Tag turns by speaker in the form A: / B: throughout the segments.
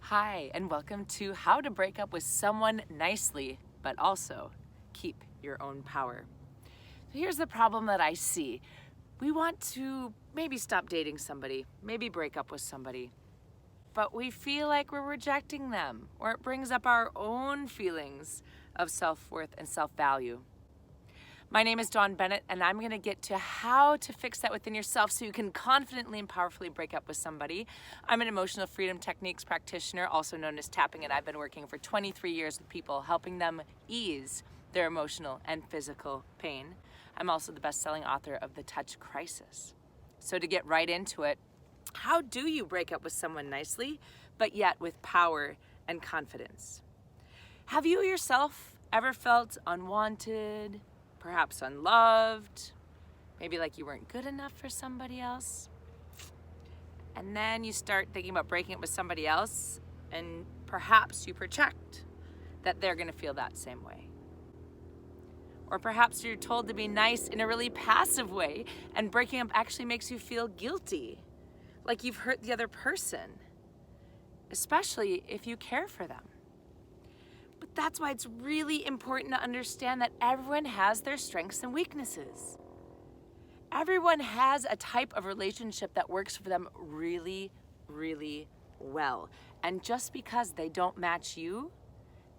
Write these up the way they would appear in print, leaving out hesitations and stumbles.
A: Hi, and welcome to How to Break Up with Someone Nicely, but also keep your own power. So here's the problem that I see. We want to maybe stop dating somebody, maybe break up with somebody, but we feel like we're rejecting them, or it brings up our own feelings of self-worth and self-value. My name is Dawn Bennett, and I'm going to get to how to fix that within yourself so you can confidently and powerfully break up with somebody. I'm an emotional freedom techniques practitioner, also known as tapping, and I've been working for 23 years with people, helping them ease their emotional and physical pain. I'm also the best-selling author of The Touch Crisis. So to get right into it, how do you break up with someone nicely, but yet with power and confidence? Have you yourself ever felt unwanted, perhaps unloved, maybe like you weren't good enough for somebody else? And then you start thinking about breaking up with somebody else, and perhaps you project that they're gonna feel that same way. Or perhaps you're told to be nice in a really passive way, and breaking up actually makes you feel guilty, like you've hurt the other person, especially if you care for them. But that's why it's really important to understand that everyone has their strengths and weaknesses. Everyone has a type of relationship that works for them really, really well. And just because they don't match you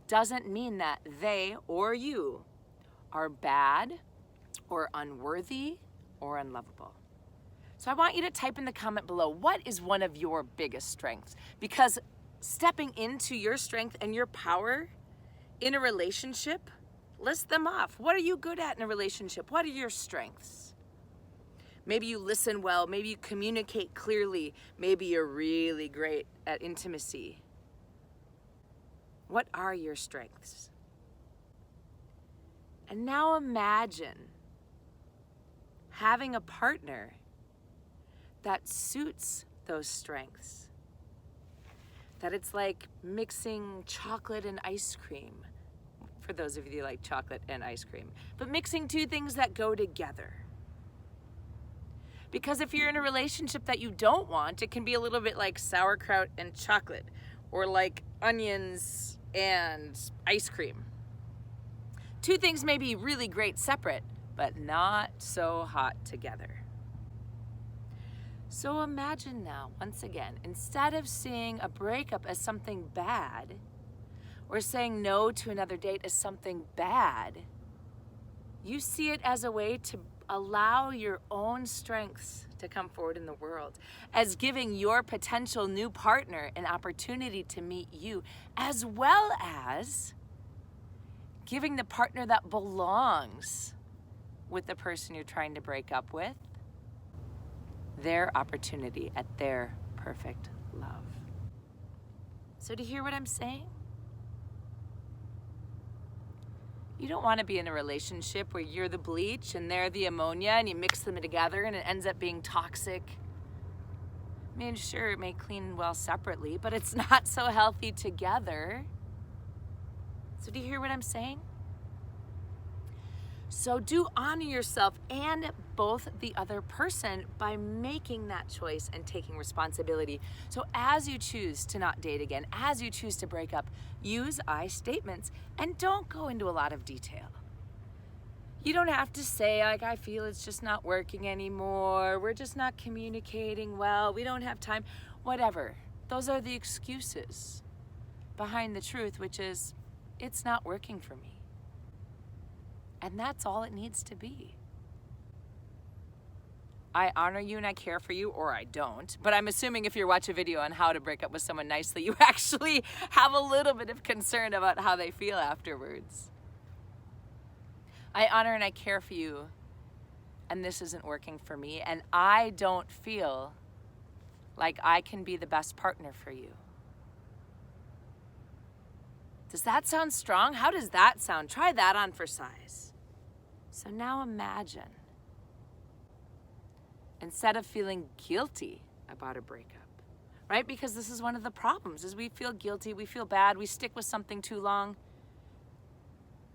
A: doesn't mean that they or you are bad or unworthy or unlovable. So I want you to type in the comment below, what is one of your biggest strengths? Because stepping into your strength and your power in a relationship, list them off. What are you good at in a relationship? What are your strengths? Maybe you listen well, maybe you communicate clearly, maybe you're really great at intimacy. What are your strengths? And now imagine having a partner that suits those strengths. That it's like mixing chocolate and ice cream, for those of you who like chocolate and ice cream, but mixing two things that go together. Because if you're in a relationship that you don't want, it can be a little bit like sauerkraut and chocolate, or like onions and ice cream. Two things may be really great separate, but not so hot together. So imagine now, once again, instead of seeing a breakup as something bad, or saying no to another date as something bad, you see it as a way to allow your own strengths to come forward in the world, as giving your potential new partner an opportunity to meet you, as well as giving the partner that belongs with the person you're trying to break up with their opportunity at their perfect love. So do you hear what I'm saying? You don't want to be in a relationship where you're the bleach and they're the ammonia and you mix them together and it ends up being toxic. I mean, sure, it may clean well separately, but it's not so healthy together. So do you hear what I'm saying? So do honor yourself and both the other person by making that choice and taking responsibility. So as you choose to not date again, as you choose to break up, use I statements and don't go into a lot of detail. You don't have to say, like, I feel it's just not working anymore. We're just not communicating well. We don't have time. Whatever. Those are the excuses behind the truth, which is, it's not working for me. And that's all it needs to be. I honor you and I care for you, or I don't. But I'm assuming if you watch a video on how to break up with someone nicely, you actually have a little bit of concern about how they feel afterwards. I honor and I care for you, and this isn't working for me, and I don't feel like I can be the best partner for you. Does that sound strong? How does that sound? Try that on for size. So now imagine, instead of feeling guilty about a breakup, right? Because this is one of the problems, is we feel guilty, we feel bad, we stick with something too long.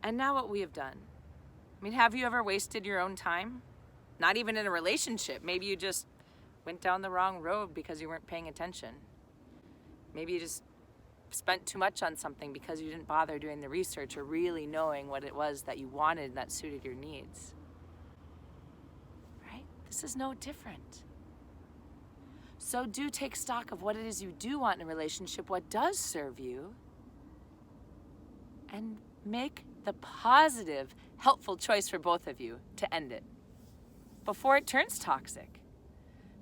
A: And now what we have done. I mean, have you ever wasted your own time? Not even in a relationship. Maybe you just went down the wrong road because you weren't paying attention. Maybe you just spent too much on something because you didn't bother doing the research or really knowing what it was that you wanted that suited your needs. Right? This is no different. So do take stock of what it is you do want in a relationship, what does serve you, and make the positive, helpful choice for both of you to end it before it turns toxic,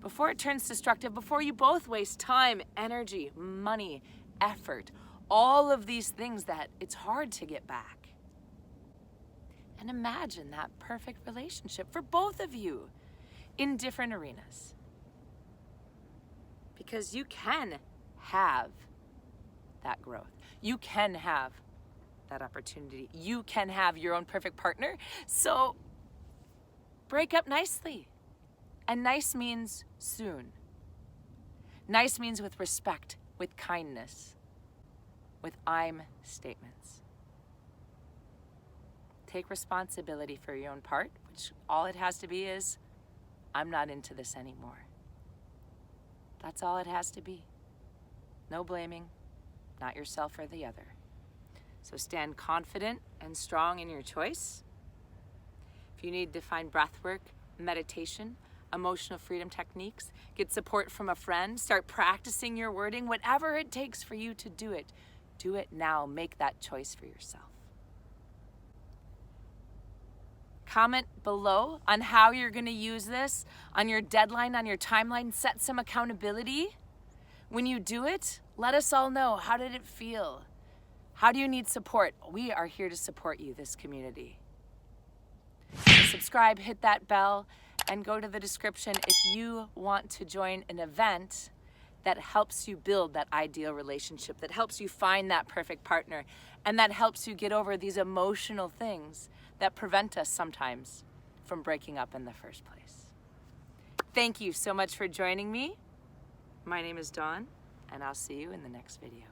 A: before it turns destructive, before you both waste time, energy, money, effort, all of these things that it's hard to get back. And imagine that perfect relationship for both of you in different arenas. Because you can have that growth. You can have that opportunity. You can have your own perfect partner. So break up nicely. And nice means soon. Nice means with respect, with kindness, with I'm statements. Take responsibility for your own part, which all it has to be is, I'm not into this anymore. That's all it has to be. No blaming, not yourself or the other. So stand confident and strong in your choice. If you need to find breathwork, meditation, emotional freedom techniques, get support from a friend, start practicing your wording, whatever it takes for you to do it now. Make that choice for yourself. Comment below on how you're going to use this on your deadline, on your timeline. Set some accountability. When you do it, let us all know. How did it feel? How do you need support? We are here to support you, this community. So subscribe, hit that bell, and go to the description if you want to join an event that helps you build that ideal relationship, that helps you find that perfect partner, and that helps you get over these emotional things that prevent us sometimes from breaking up in the first place. Thank you so much for joining me. My name is Dawn, and I'll see you in the next video.